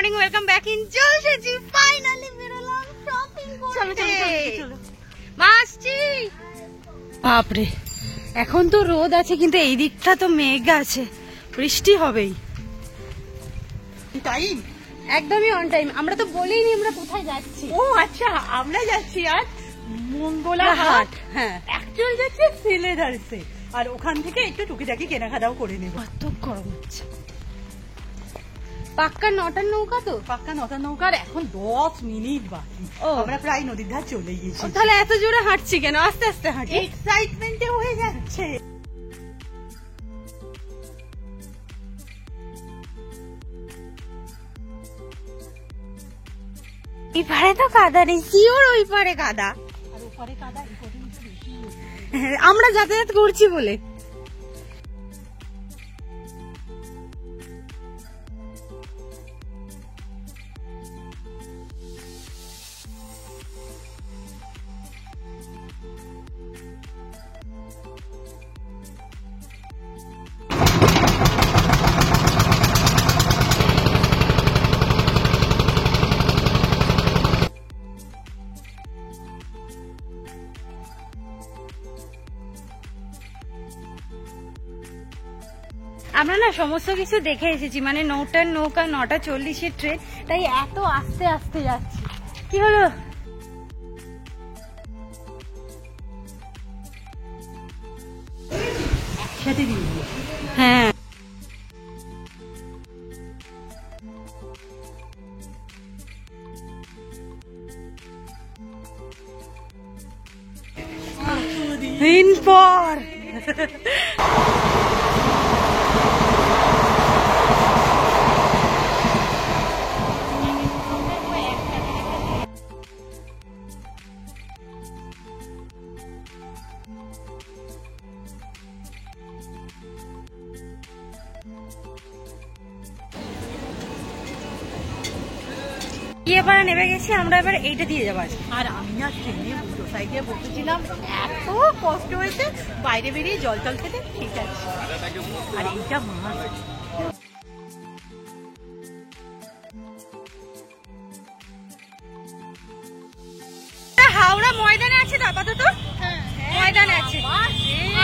Morning, welcome back in জলসেজি। Finally বেরোলাম shopping করতে। চলো মা আসছি। বাপরে, এখন তো রোদ আছে কিন্তু এই দিকটা তো মেঘ আছে, বৃষ্টি হবেই। টাইম একদমই অন টাইম। আমরা তো বলেইনি আমরা কোথায় যাচ্ছি। ও আচ্ছা, আমরা যাচ্ছি আজ মঙ্গলাহাট। হ্যাঁ, অ্যাকচুয়াল যাচ্ছি সিলেদার্সে, আর ওখান থেকে একটু টুকিটাকি কেনাকাটাও করে নেব। কত গরম হচ্ছে। পাক্কা 9টার নৌকা তো? পাক্কা 9টার নৌকার এখন 10 মিনিট বাকি। আমরা প্রায় নদীর ধার চলে গেছি। তাহলে এত জোরে হাঁটছি কেন? আস্তে আস্তে হাঁটি। এক্সাইটমেন্টে হয়ে যাচ্ছে। এই পারে তো কাদা নেই, শিওর ওই পারে কাদা। আর ওপারে কাদা, আমরা যাতায়াত করছি বলে। আমরা না সমস্ত কিছু দেখে এসেছি, মানে 9টার নৌকা, 9:40-এর ট্রেন, তাই এত আস্তে আস্তে যাচ্ছি। কি হলো? একসাথে দিয়ে দিই। হ্যাঁ, দিন পর এবার নেমে গেছি আমরা। এবার এইটা দিয়ে যাবো। আর আমি না ট্রেনে উল্টো সাইডে বসেছিলাম, এত কষ্ট হয়েছে বাইরে বেরিয়ে জল টল খেতে। ঠিক আছে, আর এইটা মাছ। হাওড়া ময়দানে আছে তো আপাতত। ময়দানে আছে।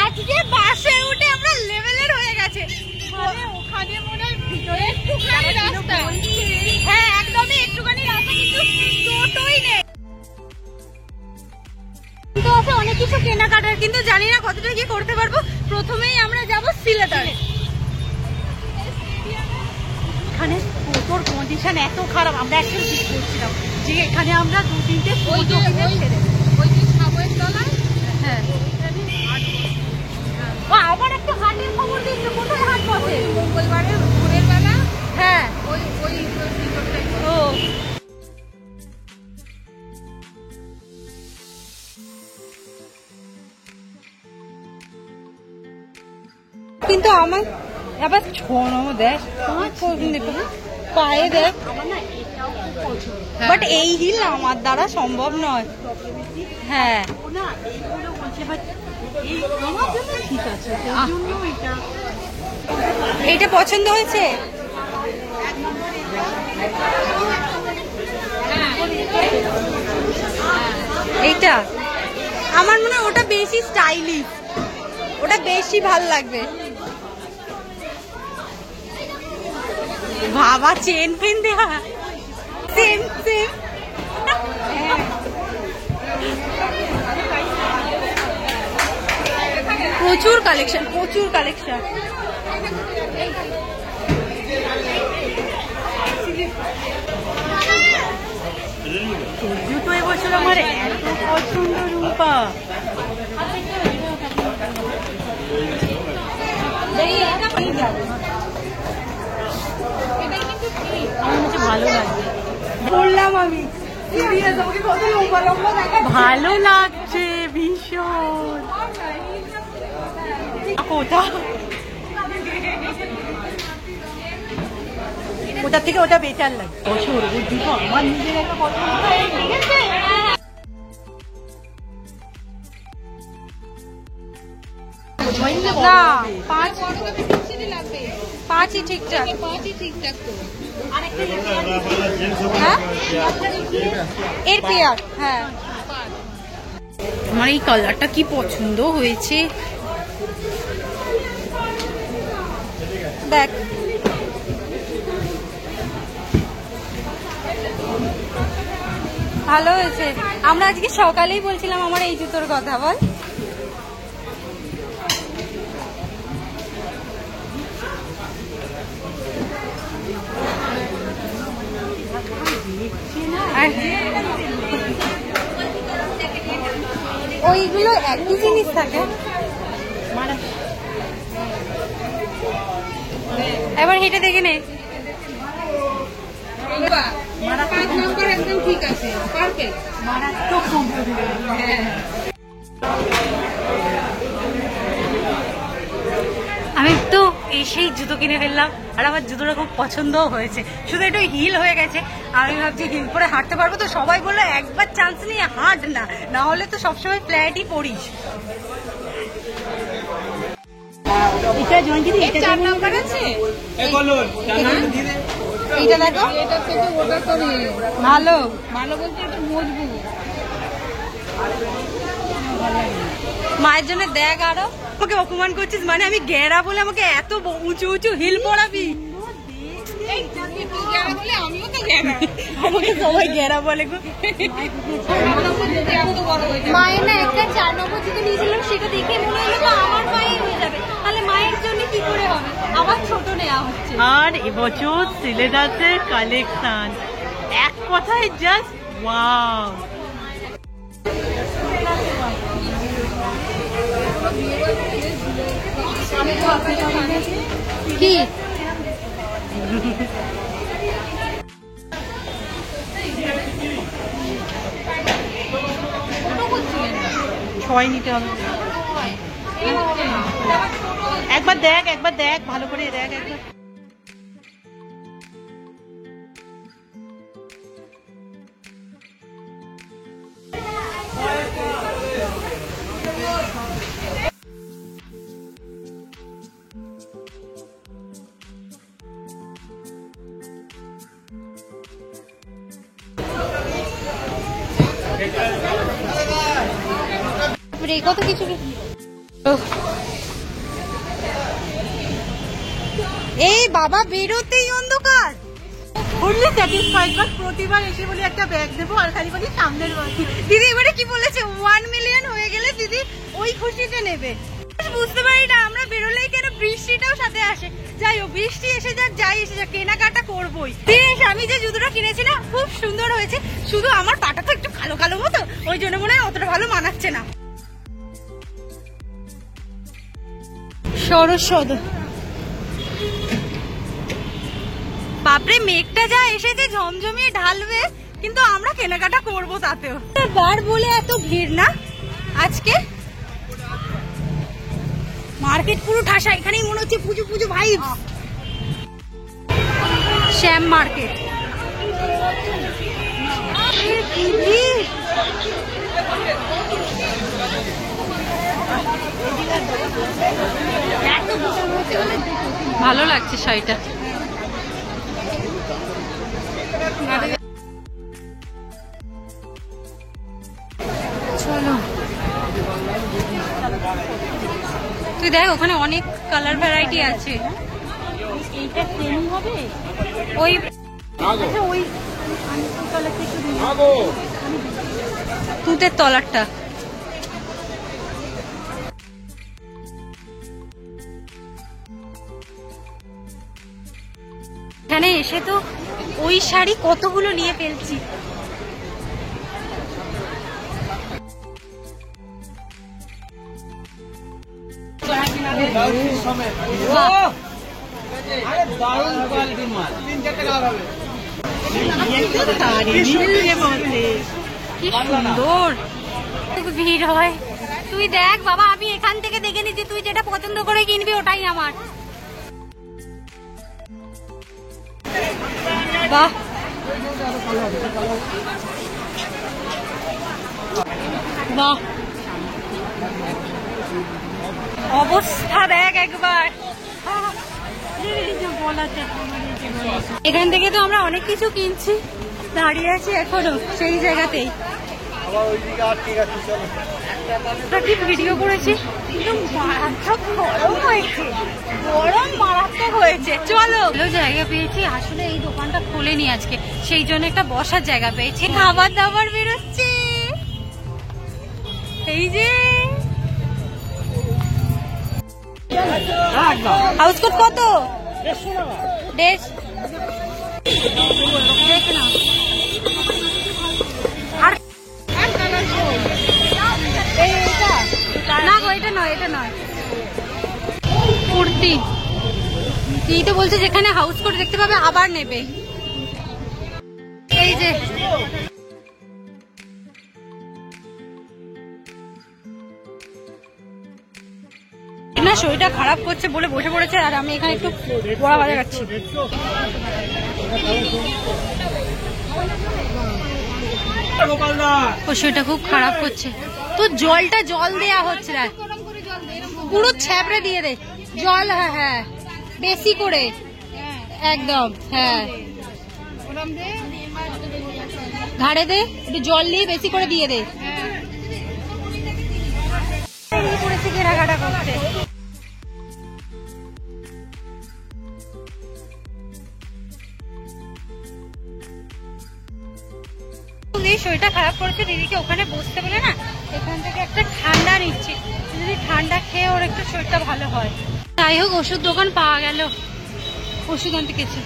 আজকে বাসে উঠে আমরা লেভেলের হয়ে গেছে। ওখানে মনে হয় ভিতরে একটুখানি রাস্তা। হ্যাঁ, একদমই একটুখানি রাস্তা, কিন্তু টোটোই নেই। তো আছে অনেক কিছু কেনাকাটার, কিন্তু জানি না কতটা কি করতে পারবো। প্রথমেই আমরা যাব সিলেদার। এখানে টোটোর কন্ডিশন এত খারাপ, আমরা একদম ঠিক করছিলাম যে এখানে আমরা 2-3টে হ্যাঁ, আবার একটা হাটের খবর দিচ্ছে। কোথায় হাট বসে? মঙ্গলবারে ভোরের বেলা। হ্যাঁ, ওই ও কিন্তু আমার আবার ছোনো দেখ, পায়ে দেখ। বাট এই হিল আমার দ্বারা সম্ভব নয়। হ্যাঁ, ঠিক আছে, এইটা পছন্দ হয়েছে। এইটা আমার মনে হয় ওটা বেশি স্টাইলিশ, ওটা বেশি ভাল লাগবে। বাবা, চেন পেন দেওয়া, সেম সেম। প্রচুর কালেকশন, প্রচুর কালেকশন। জুতো এবছর আমার এত পছন্দ রূপা। আমার কাছে ভালো লাগছে, বললাম আমি ভালো লাগছে ভীষণ। কোথা ওটার থেকে ওটা বেটার লাগে। বছর আমার নিজের একটা পছন্দ। না, 5 লাগবে। 5 ही ঠিকঠাক। 5 ही ঠিকঠাক তো। হ্যাঁ এর পেয়ার, হ্যাঁ। আমার এই কালারটা কি পছন্দ হয়েছে দেখ। ভালো হয়েছে। আমরা আজকে সকালেই বলছিলাম আমার এই জুতোর কথা, বল। ওইগুলো একই জিনিস থাকে। এবার হেঁটে দেখে নে। পাঁচ নম্বর একদম ঠিক আছে, পারফেক্ট। আমি তো এসেই জুতো কিনে ফেললাম, আর আমার জুতোটা খুব পছন্দও হয়েছে, শুধু একটু হিল হয়ে গেছে। আমি ভাবছি হিল পরে হাঁটতে পারবো, তো সবাই বললো একবার চান্স নিয়ে হাঁট না, না হলে তো সবসময় ফ্ল্যাটই পড়িস। এটা জয়ন্তীদি, এটা 4 নম্বর আছে। এইটা দেখো, এটা থেকে ওটা তো নেই। ভালো। ভালো বলতে এটা মজবুত। মায়ের জন্য দেখ, আরো আমাকে অপমান করছিস, মানে আমি গেরা বলে আমাকে এত উঁচু উঁচু হিল পরাবি? এই তুই গেরা বলে আমিও তো গেরা। আমাকে সবাই গেরা বলে গো। এত বড় হয়ে যাবে। মায়ের না একটা 4 নম্বর জুতো নিয়েছিলাম, সেটা দেখে মনে হলো তো আমার পায়ে হয়ে যাবে, তাহলে মায়ের জন্য কি করে হবে, আবার ছোট নেওয়া হচ্ছে। আর এবছর সিলেদাসের কালেকশন এক কথায় জাস্ট ওয়াও। কি ছয় নিতে হবে। একবার দেখ ভালো করে দেখ একবার। কত কিছু। এই বাবা বেরোতেই অন্ধকার। ফুললি স্যাটিসফাইড, বাট প্রতিবার এসে বলি একটা ব্যাগ দেবো আর খালি বলি সামনের বার। দিদি এবারে কি বলেছে, 1 মিলিয়ন হয়ে গেলে দিদি ওই খুশিতে নেবে। বুঝতে পারি না আমরা বেরোলেই কেন বৃষ্টিটাও সাথে আসে। যাই হোক, বৃষ্টি এসে যাক যাই এসে যাক, কেনাকাটা করবোই। বেশ, আমি যে জুতোটা কিনেছিলাম খুব সুন্দর হয়েছে, শুধু আমার পাটা তো একটু কালো কালো মতো, ওই জন্য মনে হয় অতটা ভালো মানাচ্ছে না। সরস্বত বাপরে, মেঘটা যা এসেছে ঝমঝমিয়ে ঢালবে, কিন্তু আমরা কেনাকাটা করবো তাতেও। বার বলে এত ভিড় না আজকে, মার্কেট পুরো ঠাসা। এখানেই মনে হচ্ছে পুজো পুজো ভাইব। শ্যাম মার্কেট। ভালো লাগছে শাড়িটা। চলো, তুই দেখ ওখানে অনেক কালার ভ্যারাইটি আছে। এইটা ট্রেনিং হবে ওই আচ্ছা ওই কালারটা একটু দিন। তুতের তলারটা। এখানে এসে তো ওই শাড়ি কতগুলো নিয়ে ফেলছি। কি সুন্দর ভিড় হয়। তুই দেখ বাবা, আমি এখান থেকে দেখে নিচ্ছি, তুই যেটা পছন্দ করে কিনবি ওটাই আমার। বাহ, বাহ, অবস্থা দেখ একবার। এখান থেকে তো আমরা অনেক কিছু কিনছি, দাঁড়িয়ে আছি এখনো সেই জায়গাতেই। ভিডিও করেছি কিন্তু মারাত্মক গরম হয়েছে, গরম মারাত্মক হয়েছে। চলো জায়গা পেয়েছি, আসলে এই দোকানটা খোলেনি আজকে, সেই জন্য একটা বসার জায়গা পেয়েছি। খাবার দাবার বেরোচ্ছে, এই যে হাউসকোট কত? 150 দেখ না। আর না গো, এটা নয়, এটা নয়, কুর্তি। এই তো বলছে যেখানে হাউসকোট দেখতে পাবে আবার নেবে। এই যে না, শরীরটা খারাপ করছে বলে বসে পড়েছে, আর আমি এখানে একটু বড়া বাজা খাচ্ছি। ও শরীরটা খুব খারাপ করছে, তো জলটা জল দেয়া হচ্ছে না, পুরো ছ্যাপড়ে দিয়ে দে জল। হ্যাঁ হ্যাঁ, বেশি করে একদম। হ্যাঁ, ঘাড়ে দে একটু জল নিয়ে বেশি করে দিয়ে দে। পড়েছে কেনাকাটা করতে। শরীরটা খারাপ করেছে, দিদিকে ওখানে বসতে বলে না, এখান থেকে একটা ঠান্ডা নিচ্ছি, যদি ঠান্ডা খেয়ে ওর একটু শরীরটা ভালো হয়। যাই হোক, ওষুধ দোকান পাওয়া গেল, ওষুধ আনতে গেছি।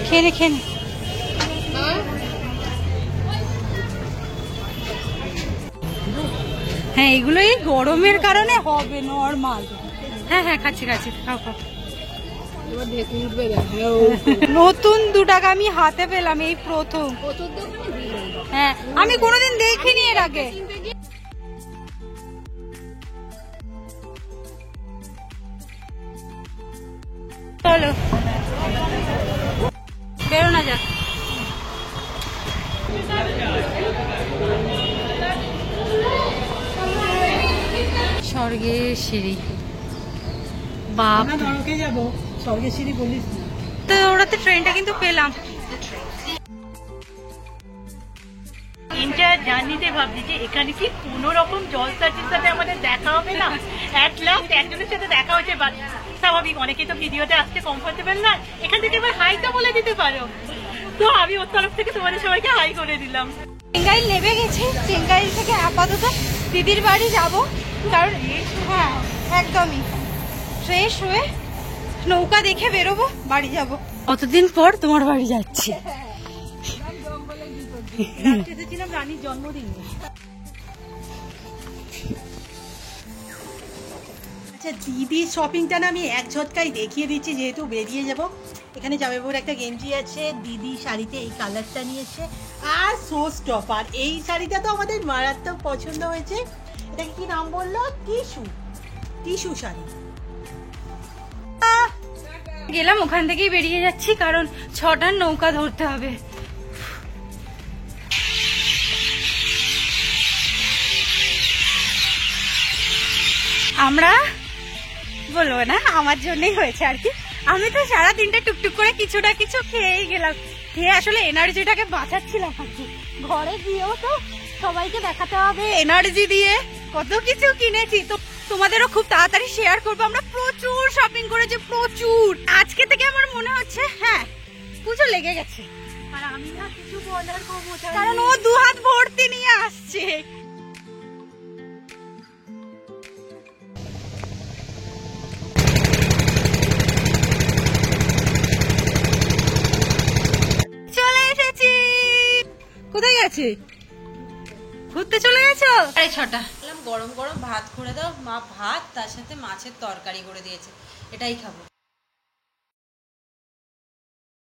খেয়ে খেয়ে হ্যাঁ, এগুলো এই গরমের কারণে হবে নরমাল। হ্যাঁ হ্যাঁ, খাচ্ছি খাচ্ছি, খাও খাও। নতুন 2 টাকা আমি হাতে পেলাম এই প্রথম। হ্যাঁ, আমি কোনোদিন দেখিনি এর আগে। চলো বেরো না যাক। স্বর্গের সিঁড়ি, বাপ নরকে যাবো, স্বর্গের সিঁড়ি বলিস। তো ওরাতে ট্রেনটা কিন্তু পেলাম। ইন্টার জার্নিতে ভাবছি যে এখানে কি কোনো রকম জলসাচির সাথে আমাদের দেখা হবে না। এক লাস্ট একজনের সাথে দেখা হয়েছে, স্বাভাবিক, অনেকে তো ভিডিওতে আসতে কমফোর্টেবল না, এখান থেকে এবার হাইটা বলে দিতে পারো। তো আমি ওর তরফ থেকে তোমাদের সবাইকে হাই করে দিলাম। চেঙ্গাইল নেমে গেছি, চেঙ্গাইল থেকে আপাতত দিদির বাড়ি যাব, কারণ হ্যাঁ একদমই ফ্রেশ হয়ে নৌকা দেখে বেরোবো, বাড়ি যাব। কতদিন পর তোমার বাড়ি যাচ্ছি। এসেছিলাম রানীর জন্মদিন। আচ্ছা, দিদির শপিংটা না আমি এক ঝটকায় দেখিয়ে দিচ্ছি, যেহেতু বেরিয়ে যাব। এখানে জামাইবাবুর একটা গেঞ্জি আছে, দিদি শাড়িতে এই কালারটা নিয়েছে, আর শো স্টপার। এই শাড়িটা তো আমাদের মারাত্মক পছন্দ হয়েছে। এটাকে কি নাম বললো? Tissue, tissue sari. গেলাম, ওখান থেকেই বেরিয়ে যাচ্ছি, কারণ 6টার নৌকা ধরতে হবে। আমরা বলবো না, আমার জন্যই হয়েছে আর কি। আমি তো সারা দিনটা টুকটুক করে কিছু না কিছু খেয়েই গেলাম, খেয়ে আসলে এনার্জিটাকে বাঁচাচ্ছিলাম আর কি। ঘরে গিয়েও তো সবাইকে দেখাতে হবে এনার্জি দিয়ে কত কিছু কিনেছি, তো তোমাদেরও খুব তাড়াতাড়ি শেয়ার করবো। আমরা প্রচুর শপিং করেছি, প্রচুর। আজকে থেকে আমার মনে হচ্ছে হ্যাঁ পুজো লেগে গেছে, আর আমি না কিছু বলার ক্ষমতা, কারণ ও 2 হাত ভর্তি নিয়ে আসছে। চলে এসেছি। কোথায় গেছে? ঘুরতে চলে গেছো? 6:30। গরম গরম ভাত করে দাও মা, ভাত তার সাথে মাছের তরকারি করে দিয়েছে, এটাই খাবো।